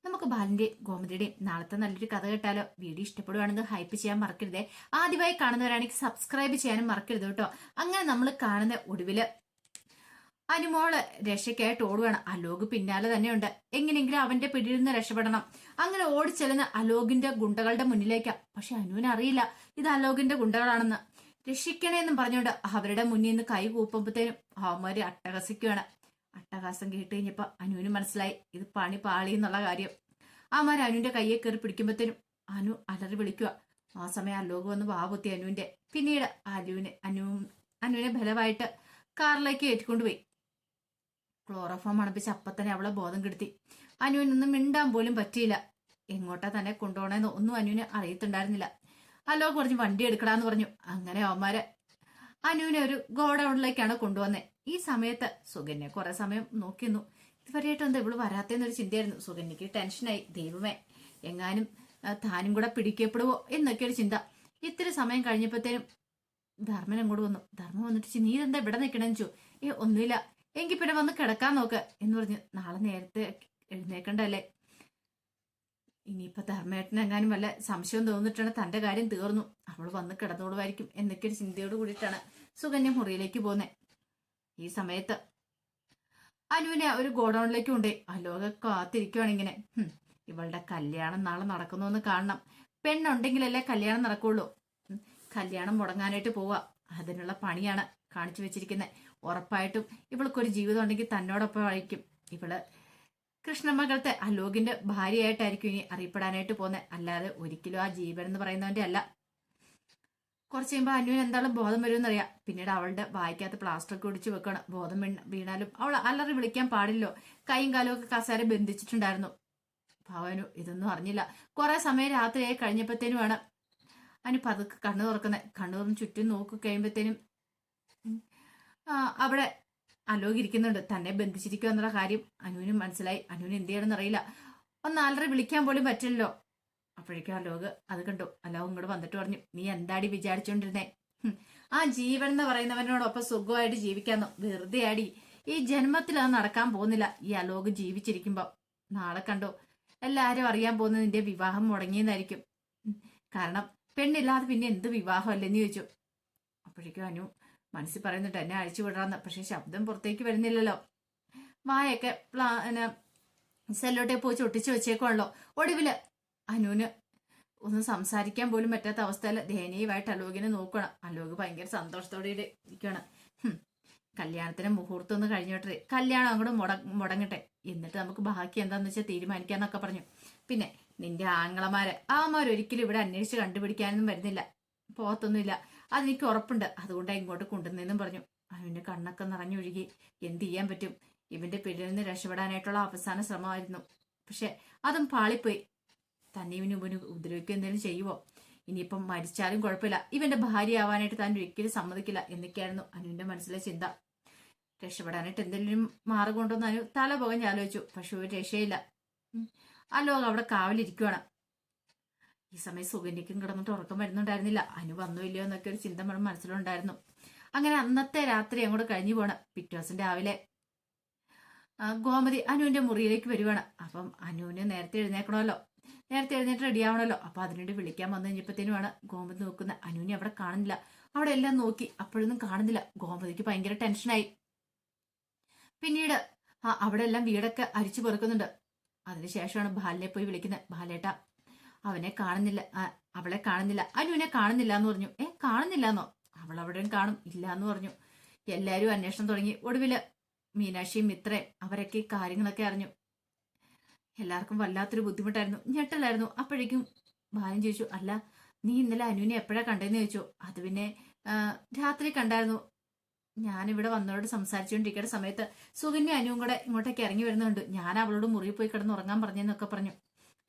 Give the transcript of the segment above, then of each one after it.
നമുക്ക് ബാലിന്റെയും ഗോമതിയുടെയും നാളത്തെ നല്ലൊരു കഥ കേട്ടാലോ? വീഡിയോ ഇഷ്ടപ്പെടുവാണെങ്കിൽ ഹൈപ്പ് ചെയ്യാൻ മറക്കരുതേ. ആദ്യമായി കാണുന്നവരാണെങ്കിൽ സബ്സ്ക്രൈബ് ചെയ്യാനും മറക്കരുത് കേട്ടോ. അങ്ങനെ നമ്മൾ കാണുന്ന ഒടുവില് അനുമോള് രക്ഷയ്ക്കായിട്ട് ഓടുകയാണ്. അലോക് പിന്നാലെ തന്നെയുണ്ട്. എങ്ങനെയെങ്കിലും അവന്റെ പിടിയിൽ നിന്ന് രക്ഷപ്പെടണം. അങ്ങനെ ഓടിച്ചെല്ലുന്ന അലോകിന്റെ ഗുണ്ടകളുടെ മുന്നിലേക്കാ. പക്ഷെ അനുവിന് അറിയില്ല ഇത് അലോകിന്റെ ഗുണ്ടകളാണെന്ന്. രക്ഷിക്കണേന്നും പറഞ്ഞുകൊണ്ട് അവരുടെ മുന്നിൽ നിന്ന് കൈ കൂപ്പുമ്പത്തേനും അവന്മാര് അട്ടഹസിക്കുകയാണ്. അട്ടഹാസം കേട്ട് കഴിഞ്ഞപ്പോ അനുവിന് മനസ്സിലായി ഇത് പണി പാളി എന്നുള്ള കാര്യം. അവന്മാർ അനുവിന്റെ കയ്യെ കയറി പിടിക്കുമ്പോഴത്തേനും അനു അലറി വിളിക്കുക. ആ സമയം അലോക് വന്ന് വാപൊത്തി അനുവിന്റെ. പിന്നീട് അനുവിനെ ബലമായിട്ട് കാറിലേക്ക് ഏറ്റിക്കൊണ്ടുപോയി. ക്ലോറോഫോം മണപ്പിച്ച് അപ്പത്തന്നെ അവളെ ബോധം കെടുത്തി. അനുവിനൊന്നും മിണ്ടാൻ പോലും പറ്റിയില്ല. എങ്ങോട്ടാ തന്നെ കൊണ്ടുപോകണമെന്ന് ഒന്നും അനുവിന് അറിയത്തുണ്ടായിരുന്നില്ല. അലോക് പറഞ്ഞു വണ്ടി എടുക്കടാന്ന് പറഞ്ഞു. അങ്ങനെ അവന്മാര് അനുവിനെ ഒരു ഗോഡൌണിലേക്കാണ് കൊണ്ടുവന്നേ. ഈ സമയത്ത് സുകന്യ കുറെ സമയം നോക്കിയിരുന്നു. ഇതുവരെയായിട്ട് എന്താ ഇവള് വരാത്തേന്നൊരു ചിന്തയായിരുന്നു. സുകന്യക്ക് ടെൻഷനായി. ദൈവമേ, എങ്ങാനും താനും കൂടെ പിടിക്കപ്പെടുവോ എന്നൊക്കെ ഒരു ചിന്ത. ഇത്തിരി സമയം കഴിഞ്ഞപ്പോഴത്തേനും ധർമ്മൻ അങ്ങോട്ട് വന്നു. ധർമ്മം വന്നിട്ട് നീ ഇതെന്താ ഇവിടെ നിൽക്കണെന്ന് ചോദിച്ചു. ഒന്നുമില്ല. എങ്കിൽ പിന്നെ വന്ന് കിടക്കാൻ നോക്ക് എന്ന് പറഞ്ഞു. നാളെ നേരത്തെ എഴുന്നേക്കണ്ടല്ലേ. ഇനിയിപ്പൊ ധർമ്മേട്ടനെങ്ങാനും വല്ല സംശയം തോന്നിട്ടാണ് തന്റെ കാര്യം തീർന്നു, അവൾ വന്ന് കിടന്നോളുമായിരിക്കും എന്നൊക്കെ ഒരു ചിന്തയോട് കൂടിയിട്ടാണ് സുകന്യ മുറിയിലേക്ക് പോകുന്നത്. ഈ സമയത്ത് അനുവിനെ ഒരു ഗോഡൌണിലേക്ക് കൊണ്ടേ അലോക കാത്തിരിക്കുവാണ് ഇങ്ങനെ. ഇവളുടെ കല്യാണം നാളെ നടക്കുന്നു കാണണം. പെണ്ണുണ്ടെങ്കിലല്ലേ കല്യാണം നടക്കുള്ളൂ. കല്യാണം മുടങ്ങാനായിട്ട് പോവാ. അതിനുള്ള പണിയാണ് കാണിച്ചു വെച്ചിരിക്കുന്നത്. ഉറപ്പായിട്ടും ഇവൾക്കൊരു ജീവിതം ഉണ്ടെങ്കിൽ തന്നോടൊപ്പം ആയിരിക്കും. ഇവള് കൃഷ്ണമംഗലത്തെ അലോകിന്റെ ഭാര്യയായിട്ടായിരിക്കും ഇനി അറിയപ്പെടാനായിട്ട് പോകുന്നത്. അല്ലാതെ ഒരിക്കലും ആ ജീവൻ എന്ന് പറയുന്നവന്റെ അല്ല. കുറച്ച് കഴിയുമ്പോൾ അനുവിന് എന്തായാലും ബോധം വരുമെന്നറിയാം. പിന്നീട് അവളുടെ വായിക്കകത്ത് പ്ലാസ്റ്റർ ഒക്കെ ഒടിച്ചു വെക്കണം. ബോധം വീണാലും അവൾ അലറി വിളിക്കാൻ പാടില്ലോ. കൈയും കാലും ഒക്കെ കസേര ബന്ധിച്ചിട്ടുണ്ടായിരുന്നു. ഭവനു ഇതൊന്നും അറിഞ്ഞില്ല. കുറെ സമയം രാത്രിയായി കഴിഞ്ഞപ്പോഴത്തേനുമാണ് അനു പതുക്കെ കണ്ണു തുറക്കുന്നത്. കണ്ണു തുറന്ന് ചുറ്റും നോക്കി കഴിയുമ്പോഴത്തേനും അവിടെ അലോക് ഇരിക്കുന്നുണ്ട്. തന്നെ ബന്ധിച്ചിരിക്കുക എന്നുള്ള കാര്യം അനുവിനും മനസ്സിലായി. അനുവിന് എന്ത് ചെയ്യണമെന്ന് അറിയില്ല. ഒന്ന് അലറി വിളിക്കാൻ പോലും പറ്റില്ലല്ലോ. അപ്പോഴേക്കും അലോക് അത് കണ്ടു. അലോക് ഇങ്ങോട്ട് വന്നിട്ട് പറഞ്ഞു, നീ എന്താടി വിചാരിച്ചോണ്ടിരുന്നേ? ആ ജീവൻ എന്ന് പറയുന്നവനോടൊപ്പം സുഖമായിട്ട് ജീവിക്കാന്നോ? വെറുതെ ആടി. ഈ ജന്മത്തിൽ അത് നടക്കാൻ പോകുന്നില്ല. ഈ അലോക് ജീവിച്ചിരിക്കുമ്പോ നാളെ കണ്ടോ എല്ലാരും അറിയാൻ പോകുന്നത് നിന്റെ വിവാഹം മുടങ്ങിയെന്നായിരിക്കും. കാരണം പെണ്ണില്ലാതെ പിന്നെ എന്ത് വിവാഹം അല്ലെന്ന് ചോദിച്ചു. അപ്പോഴേക്കും അനു മനസ്സിൽ പറയുന്നുണ്ട് എന്നെ അഴിച്ചു വിടാന്ന്. പക്ഷെ ശബ്ദം പുറത്തേക്ക് വരുന്നില്ലല്ലോ. വായൊക്കെ സെല്ലോട്ടേപ്പ് വെച്ച് ഒട്ടിച്ചു വെച്ചേക്കുവാണല്ലോ. ഒടുവില് അനുവിന് ഒന്നും സംസാരിക്കാൻ പോലും പറ്റാത്ത അവസ്ഥയിൽ ദയനീയമായിട്ട് അലോകിനെ നോക്കണം. അലോക് ഭയങ്കര സന്തോഷത്തോടെ ഇരിക്കണം. കല്യാണത്തിന് മുഹൂർത്തം ഒന്ന് കഴിഞ്ഞോട്ടെ, കല്യാണം അങ്ങോട്ട് മുടങ്ങട്ടെ, എന്നിട്ട് നമുക്ക് ബാക്കി എന്താന്ന് വെച്ചാൽ തീരുമാനിക്കാന്നൊക്കെ പറഞ്ഞു. പിന്നെ നിന്റെ ആങ്ങളമാരൊരിക്കലും ഇവിടെ അന്വേഷിച്ച് കണ്ടുപിടിക്കാനൊന്നും വരുന്നില്ല, പോകത്തൊന്നുമില്ല. അതെനിക്ക് ഉറപ്പുണ്ട്. അതുകൊണ്ടാണ് ഇങ്ങോട്ട് കൊണ്ടുവന്നതെന്നും പറഞ്ഞു. അവന്റെ കണ്ണൊക്കെ നിറഞ്ഞൊഴുകി. എന്ത് ചെയ്യാൻ പറ്റും? ഇവന്റെ പിടിയിൽ നിന്ന് രക്ഷപ്പെടാനായിട്ടുള്ള അവസാന ശ്രമമായിരുന്നു. പക്ഷെ അതും പാളിപ്പോയി. തന്നെ ഇവന് ഉപദ്രവിക്കുക എന്തെങ്കിലും ചെയ്യുവോ? ഇനിയിപ്പം മരിച്ചാലും കുഴപ്പമില്ല, ഇവന്റെ ഭാര്യ ആവാനായിട്ട് താൻ ഒരിക്കലും സമ്മതിക്കില്ല എന്നൊക്കെയായിരുന്നു അനുവിന്റെ മനസ്സിലെ ചിന്ത. രക്ഷപ്പെടാനായിട്ട് എന്തെങ്കിലും മാർഗം ഉണ്ടോന്ന് അനു തല പുകഞ്ഞ് ആലോചിച്ചു. പക്ഷെ ഒരു രക്ഷയില്ല. അലോക് അവിടെ കാവലിരിക്കുവാണ്. ഈ സമയം സുകന്യക്കും കിടന്നിട്ട് ഉറക്കം വരുന്നുണ്ടായിരുന്നില്ല. അനു വന്നോ ഇല്ലയോ എന്നൊക്കെ ഒരു ചിന്ത മനസ്സിലുണ്ടായിരുന്നു. അങ്ങനെ അന്നത്തെ രാത്രി അങ്ങോട്ട് കഴിഞ്ഞു പോണ്. പിറ്റേ ദിവസം രാവിലെ ഗോമതി അനുവിന്റെ മുറിയിലേക്ക് വരുവാണ്. അപ്പം അനുവിന് നേരത്തെ എഴുന്നേക്കണമല്ലോ, നേരത്തെ എഴുന്നേറ്റ് റെഡി ആവണമല്ലോ. അപ്പൊ അതിനുവേണ്ടി വിളിക്കാൻ വന്നു കഴിഞ്ഞപ്പോഴത്തേനുമാണ് ഗോമതി നോക്കുന്ന. അനുവിനെ അവിടെ കാണുന്നില്ല. അവിടെ എല്ലാം നോക്കി, അപ്പോഴൊന്നും കാണുന്നില്ല. ഗോമതിക്ക് ഭയങ്കര ടെൻഷനായി. പിന്നീട് അവിടെ എല്ലാം വീടൊക്കെ അരിച്ചു പെറുക്കുന്നുണ്ട്. അതിനുശേഷമാണ് ബാലിനെ പോയി വിളിക്കുന്നത്. ബാലേട്ട അവനെ കാണുന്നില്ല, അവളെ കാണുന്നില്ല, അനുവിനെ കാണുന്നില്ല എന്ന് പറഞ്ഞു. കാണുന്നില്ലെന്നോ? അവൾ അവിടെയും കാണും ഇല്ല എന്ന് പറഞ്ഞു. എല്ലാരും അന്വേഷണം തുടങ്ങി. ഒടുവില് മീനാക്ഷിയും മിത്രയും അവരൊക്കെ ഈ കാര്യങ്ങളൊക്കെ അറിഞ്ഞു. എല്ലാവർക്കും വല്ലാത്തൊരു ബുദ്ധിമുട്ടായിരുന്നു, ഞെട്ടലായിരുന്നു. അപ്പോഴേക്കും ബാലൻ ചോദിച്ചു, അല്ല നീ ഇന്നലെ അനുവിനെ എപ്പോഴാ കണ്ടെന്ന് ചോദിച്ചു. അത് പിന്നെ രാത്രി കണ്ടായിരുന്നു. ഞാനിവിടെ വന്നവരോട് സംസാരിച്ചുകൊണ്ടിരിക്കുന്ന സമയത്ത് സുകന്യ അനുവും കൂടെ ഇങ്ങോട്ടേക്ക് ഇറങ്ങി വരുന്നുണ്ട്. ഞാൻ അവളോട് മുറിയിൽ പോയി കിടന്ന് ഉറങ്ങാൻ പറഞ്ഞെന്നൊക്കെ പറഞ്ഞു.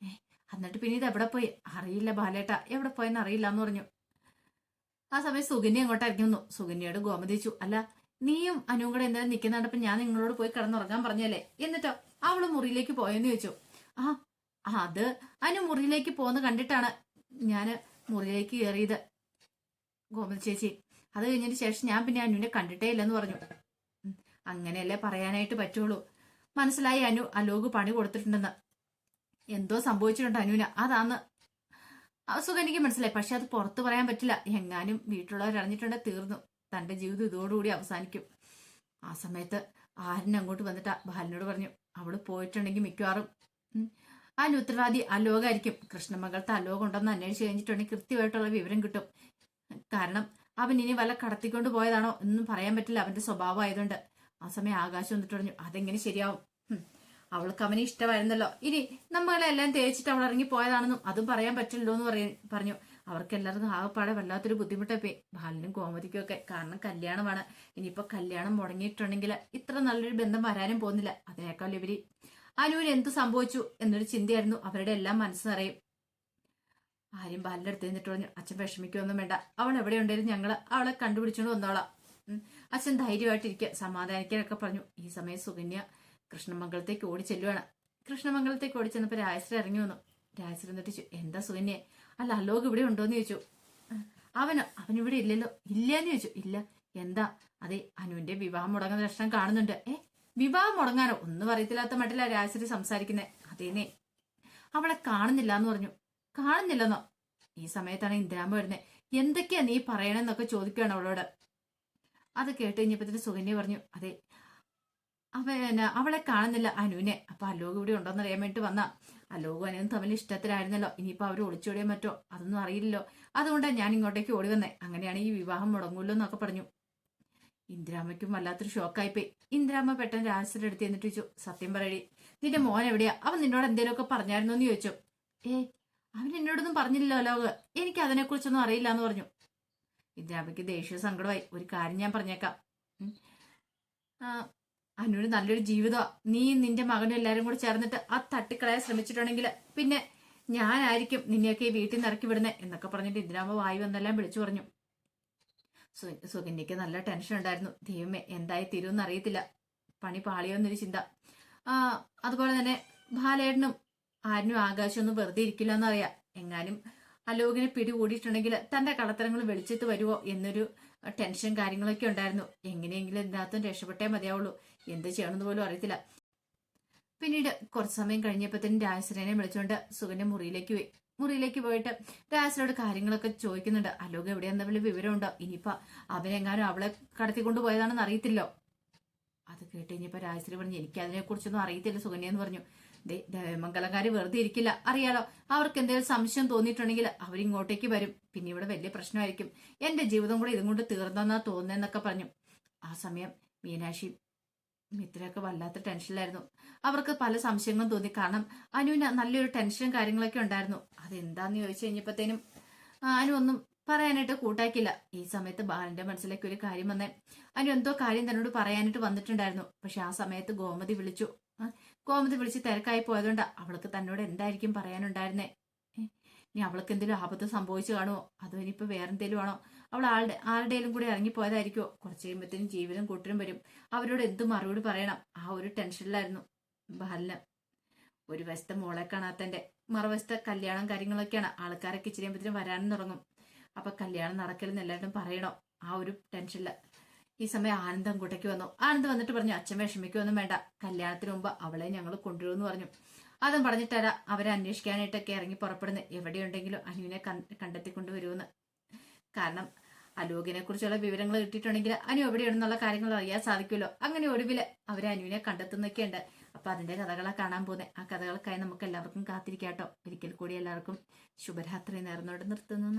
എന്നിട്ട് പിന്നെ ഇത് എവിടെ പോയി? അറിയില്ല ബാലേട്ട, എവിടെ പോയെന്ന് അറിയില്ല എന്ന് പറഞ്ഞു. ആ സമയം സുകന്യ അങ്ങോട്ട് ഇറങ്ങി വന്നു. സുകന്യയോട് ഗോമതി ചോദിച്ചു, അല്ല നീയും അനുവും കൂടെ എന്തായാലും നിൽക്കുന്നുണ്ടപ്പോ ഞാൻ നിങ്ങളോട് പോയി കിടന്നുറങ്ങാൻ പറഞ്ഞല്ലേ, എന്നിട്ടോ അവള് മുറിയിലേക്ക് പോയെന്ന് ചോദിച്ചു. അത് അനു മുറിയിലേക്ക് പോന്ന് കണ്ടിട്ടാണ് ഞാന് മുറിയിലേക്ക് കയറിയത് ഗോമതി ചേച്ചി. അത് കഴിഞ്ഞതിന് ശേഷം ഞാൻ പിന്നെ അനുവിനെ കണ്ടിട്ടേ ഇല്ലെന്ന് പറഞ്ഞു. അങ്ങനെയല്ലേ പറയാനായിട്ട് പറ്റുള്ളൂ. മനസ്സിലായി അനു അലോക് പണി കൊടുത്തിട്ടുണ്ടെന്ന്. എന്തോ സംഭവിച്ചിട്ടുണ്ട് അനുവിന്, അതാന്ന് സുഖനിക്ക് മനസ്സിലായി. പക്ഷെ അത് പുറത്ത് പറയാൻ പറ്റില്ല. എങ്ങാനും വീട്ടിലുള്ളവർ അറിഞ്ഞിട്ടുണ്ടെ തീർന്നു, തന്റെ ജീവിതം ഇതോടുകൂടി അവസാനിക്കും. ആ സമയത്ത് ആര്യൻ അങ്ങോട്ട് വന്നിട്ട് ബാലനോട് പറഞ്ഞു, അവള് പോയിട്ടുണ്ടെങ്കിൽ മിക്കവാറും അതിന് ഉത്തരവാദി അലോകായിരിക്കും. കൃഷ്ണമംഗലത്തെ അലോകം ഉണ്ടെന്ന് അന്വേഷിച്ച് കഴിഞ്ഞിട്ടുണ്ടെങ്കിൽ കൃത്യമായിട്ടുള്ള വിവരം കിട്ടും. കാരണം അവൻ ഇനി വല്ല കടത്തിക്കൊണ്ട് പോയതാണോ എന്നും പറയാൻ പറ്റില്ല, അവന്റെ സ്വഭാവം ആയതുകൊണ്ട്. ആ സമയം ആകാശം വന്നിട്ട് പറഞ്ഞു, അതെങ്ങനെ ശരിയാവും? അവൾക്ക് അവനെ ഇഷ്ടമായിരുന്നല്ലോ, ഇനി നമ്മളെല്ലാം തേച്ചിട്ട് അവൾ ഇറങ്ങി പോയതാണെന്നും അതും പറയാൻ പറ്റില്ലോ എന്ന് പറഞ്ഞു. അവർക്ക് എല്ലാവർക്കും ആകെപ്പാടെ വല്ലാത്തൊരു ബുദ്ധിമുട്ടൊക്കെ ബാലനും കോമതിക്കും ഒക്കെ. കാരണം കല്യാണമാണ്. ഇനിയിപ്പോ കല്യാണം മുടങ്ങിയിട്ടുണ്ടെങ്കിൽ ഇത്ര നല്ലൊരു ബന്ധം വരാനും പോകുന്നില്ല. അതിനേക്കാൾ ഇവര് അനുവിന് എന്ത് സംഭവിച്ചു എന്നൊരു ചിന്തയായിരുന്നു അവരുടെ എല്ലാം മനസ്സ് നിറയും. ആരും ബാലിന്റെ അടുത്ത് നിന്നിട്ട് പറഞ്ഞു, അച്ഛൻ വിഷമിക്കൊന്നും വേണ്ട, അവൾ എവിടെ ഉണ്ടായിരുന്നു ഞങ്ങള് അവളെ കണ്ടുപിടിച്ചോണ്ട് വന്നോളാം. അച്ഛൻ ധൈര്യമായിട്ടിരിക്കുക, സമാധാനിക്കാനൊക്കെ പറഞ്ഞു. ഈ സമയം സുകന്യ കൃഷ്ണമംഗലത്തേക്ക് ഓടി ചെല്ലുവാണ്. കൃഷ്ണമംഗലത്തേക്ക് ഓടി ചെന്നപ്പോ രാജശ്രീ ഇറങ്ങി വന്നു. രാജശ്രീ എന്നിട്ട് ചോദിച്ചു, എന്താ സുകന്യെ? അല്ല അലോക് ഇവിടെ ഉണ്ടോന്ന് ചോദിച്ചു. അവനിവിടെ ഇല്ലല്ലോ. ഇല്ലാന്ന് ചോദിച്ചു. ഇല്ല. എന്താ? അതെ, അനുവിന്റെ വിവാഹം മുടങ്ങുന്ന ലക്ഷണം കാണുന്നുണ്ട്. വിവാഹം മുടങ്ങാനോ? ഒന്നും അറിയത്തില്ലാത്ത മട്ടില്ല രാജശ്രീ സംസാരിക്കുന്നേ. അതേനെ, അവളെ കാണുന്നില്ല എന്ന് പറഞ്ഞു. കാണുന്നില്ലെന്നോ? ഈ സമയത്താണ് ഇന്ദിരാമ്മ വരുന്നത്. എന്തൊക്കെയാ നീ പറയണെന്നൊക്കെ ചോദിക്കുകയാണ് അവളോട്. അത് കേട്ട് കഴിഞ്ഞപ്പത്തിന് സുകന്യ പറഞ്ഞു, അതെ അവളെ കാണുന്നില്ല അനുവിനെ. അപ്പൊ അലോക് ഇവിടെ ഉണ്ടോന്ന് അറിയാൻ വേണ്ടി വന്ന. അലോകും അനുവും തമ്മിൽ ഇഷ്ടത്തിലായിരുന്നല്ലോ. ഇനിയിപ്പോ അവർ ഒളിച്ചോടിയോ മറ്റോ അതൊന്നും അറിയില്ലല്ലോ. അതുകൊണ്ടാണ് ഞാൻ ഇങ്ങോട്ടേക്ക് ഓടി വന്നേ. അങ്ങനെയാണ് ഈ വിവാഹം മുടങ്ങൂല്ലോ എന്നൊക്കെ പറഞ്ഞു. ഇന്ദിരാമ്മയ്ക്കും വല്ലാത്തൊരു ഷോക്കായിപ്പോയി. ഇന്ദിരാമ്മ പെട്ടെന്ന് രാജശ്രീയുടെ അടുത്ത് എന്നിട്ട് ചോദിച്ചു, സത്യം പറയടി, നിന്റെ മോൻ എവിടെയാ? അവൻ നിന്നോട് എന്തേലുമൊക്കെ പറഞ്ഞായിരുന്നോ എന്ന് ചോദിച്ചു. അവൻ എന്നോടൊന്നും പറഞ്ഞില്ലല്ലോ അലോക്, എനിക്ക് അതിനെക്കുറിച്ചൊന്നും അറിയില്ല എന്ന് പറഞ്ഞു. ഇന്ദിരാമ്മയ്ക്ക് ദേഷ്യ സങ്കടമായി. ഒരു കാര്യം ഞാൻ പറഞ്ഞേക്കാം, അനുവിന് നല്ലൊരു ജീവിതമാ. നീ നിന്റെ മകനും എല്ലാരും കൂടെ ചേർന്നിട്ട് ആ തട്ടിക്കളയാൻ ശ്രമിച്ചിട്ടുണ്ടെങ്കിൽ പിന്നെ ഞാനായിരിക്കും നിന്നെയൊക്കെ ഈ വീട്ടിൽ നിന്ന് ഇറക്കി വിടുന്നേ എന്നൊക്കെ പറഞ്ഞിട്ട് ഇന്ദിരാമ്മ വായി വന്നെല്ലാം വിളിച്ചു പറഞ്ഞു. സുകന്യക്ക് നല്ല ടെൻഷൻ ഉണ്ടായിരുന്നു. ദൈവമേ, എന്തായി തീരുമെന്ന് അറിയത്തില്ല, പണി പാളിയോന്നൊരു ചിന്ത. അതുപോലെ തന്നെ ബാലേട്ടനും ആരിനും ആകാശമൊന്നും വെറുതെ ഇരിക്കില്ല എന്നറിയാം. എങ്ങാനും അലോകിനെ പിടികൂടിയിട്ടുണ്ടെങ്കിൽ തന്റെ കള്ളത്തരങ്ങൾ വെളിച്ചത്ത് വരുമോ എന്നൊരു ടെൻഷൻ കാര്യങ്ങളൊക്കെ ഉണ്ടായിരുന്നു. എങ്ങനെയെങ്കിലും ഇതിനകത്തും രക്ഷപ്പെട്ടേ മതിയാവുള്ളൂ. എന്ത് ചെയ്യണമെന്ന് പോലും അറിയത്തില്ല. പിന്നീട് കുറച്ചു സമയം കഴിഞ്ഞപ്പോഴത്തേനും രാജശ്രീനെ വിളിച്ചുകൊണ്ട് സുകന്യ മുറിയിലേക്ക് പോയിട്ട് രാജശ്രീയോട് കാര്യങ്ങളൊക്കെ ചോദിക്കുന്നുണ്ട്. അലോക് എവിടെയാന്ന് വല്ല വിവരമുണ്ടോ? ഇനിയിപ്പോ അവനെങ്ങാനും അവളെ കടത്തിക്കൊണ്ട് പോയതാണെന്ന് അറിയത്തില്ലോ. അത് കേട്ട് കഴിഞ്ഞപ്പോ രാജശ്രീ പറഞ്ഞു, എനിക്ക് അതിനെ കുറിച്ചൊന്നും അറിയത്തില്ല സുകന്യ എന്ന് പറഞ്ഞു. ദേവമംഗലക്കാര് വെറുതെ ഇരിക്കില്ല, അറിയാലോ. അവർക്ക് എന്തെങ്കിലും സംശയം തോന്നിയിട്ടുണ്ടെങ്കിൽ അവരിങ്ങോട്ടേക്ക് വരും. പിന്നെ ഇവിടെ വലിയ പ്രശ്നമായിരിക്കും. എന്റെ ജീവിതം കൂടെ ഇതും കൊണ്ട് തീർന്നെന്നാ തോന്നുന്നതെന്നൊക്കെ പറഞ്ഞു. ആ സമയം മീനാക്ഷി മിത്രയൊക്കെ വല്ലാത്ത ടെൻഷനിലായിരുന്നു. അവർക്ക് പല സംശയങ്ങളും തോന്നി. കാരണം അനുവിന് നല്ലൊരു ടെൻഷനും കാര്യങ്ങളൊക്കെ ഉണ്ടായിരുന്നു. അതെന്താന്ന് ചോദിച്ചു കഴിഞ്ഞപ്പോഴത്തേനും അനു ഒന്നും പറയാനായിട്ട് കൂട്ടാക്കില്ല. ഈ സമയത്ത് ബാലന്റെ മനസ്സിലേക്ക് ഒരു കാര്യം വന്നേ. അനു എന്തോ കാര്യം തന്നോട് പറയാനായിട്ട് വന്നിട്ടുണ്ടായിരുന്നു. പക്ഷെ ആ സമയത്ത് ഗോമതി വിളിച്ച് തിരക്കായി പോയതുകൊണ്ട് അവൾക്ക് തന്നോട് എന്തായിരിക്കും പറയാനുണ്ടായിരുന്നേ. ഇനി അവൾക്ക് എന്തെങ്കിലും ആപത്ത് സംഭവിച്ചു കാണുമോ? അതോ ഇനിയിപ്പോ വേറെന്തേലും ആണോ? അവൾ ആരുടെയും കൂടെ ഇറങ്ങിപ്പോയതായിരിക്കുമോ? കുറച്ച് കഴിയുമ്പോഴത്തേനും ജീവനും കൂട്ടരും വരും. അവരോട് എന്ത് മറുപടി പറയണം? ആ ഒരു ടെൻഷനിലായിരുന്നു ബാലന്. ഒരു വശത്തെ മോളെ കാണാത്തന്റെ മറുവശത്തെ കല്യാണം കാര്യങ്ങളൊക്കെയാണ്. ആൾക്കാരൊക്കെ ഇച്ചിരി കഴിയുമ്പോഴത്തേനും വരാനും തുടങ്ങും. അപ്പൊ കല്യാണം നടക്കലെന്ന് എല്ലാവരും പറയണോ? ആ ഒരു ടെൻഷനില് ഈ സമയം ആനന്ദം കൂട്ടയ്ക്ക് വന്നു. ആനന്ദ് വന്നിട്ട് പറഞ്ഞു, അച്ഛൻ വിഷമിക്കൊന്നും വേണ്ട, കല്യാണത്തിന് മുമ്പ് അവളെ ഞങ്ങൾ കൊണ്ടുവരുമെന്ന് പറഞ്ഞു. അതും പറഞ്ഞിട്ടാരാ അവരെ അന്വേഷിക്കാനായിട്ടൊക്കെ ഇറങ്ങി പുറപ്പെടുന്നത്. എവിടെയുണ്ടെങ്കിലും അനുവിനെ കണ്ടെത്തിക്കൊണ്ടുവരുമെന്ന്. കാരണം അലോകിനെ കുറിച്ചുള്ള വിവരങ്ങൾ കിട്ടിയിട്ടുണ്ടെങ്കിൽ അനു എവിടെയുണ്ടെന്നുള്ള കാര്യങ്ങൾ അറിയാൻ സാധിക്കുമല്ലോ. അങ്ങനെ ഒടുവില് അവരെ അനുവിനെ കണ്ടെത്തുന്നൊക്കെ ഉണ്ട്. അപ്പൊ അതിന്റെ കഥകളെ കാണാൻ പോകുന്നത്. ആ കഥകൾക്കായി നമുക്ക് എല്ലാവർക്കും കാത്തിരിക്കാട്ടോ. ഒരിക്കൽ കൂടി എല്ലാവർക്കും ശുഭരാത്രി നേർന്നോട് നിർത്തുന്നു.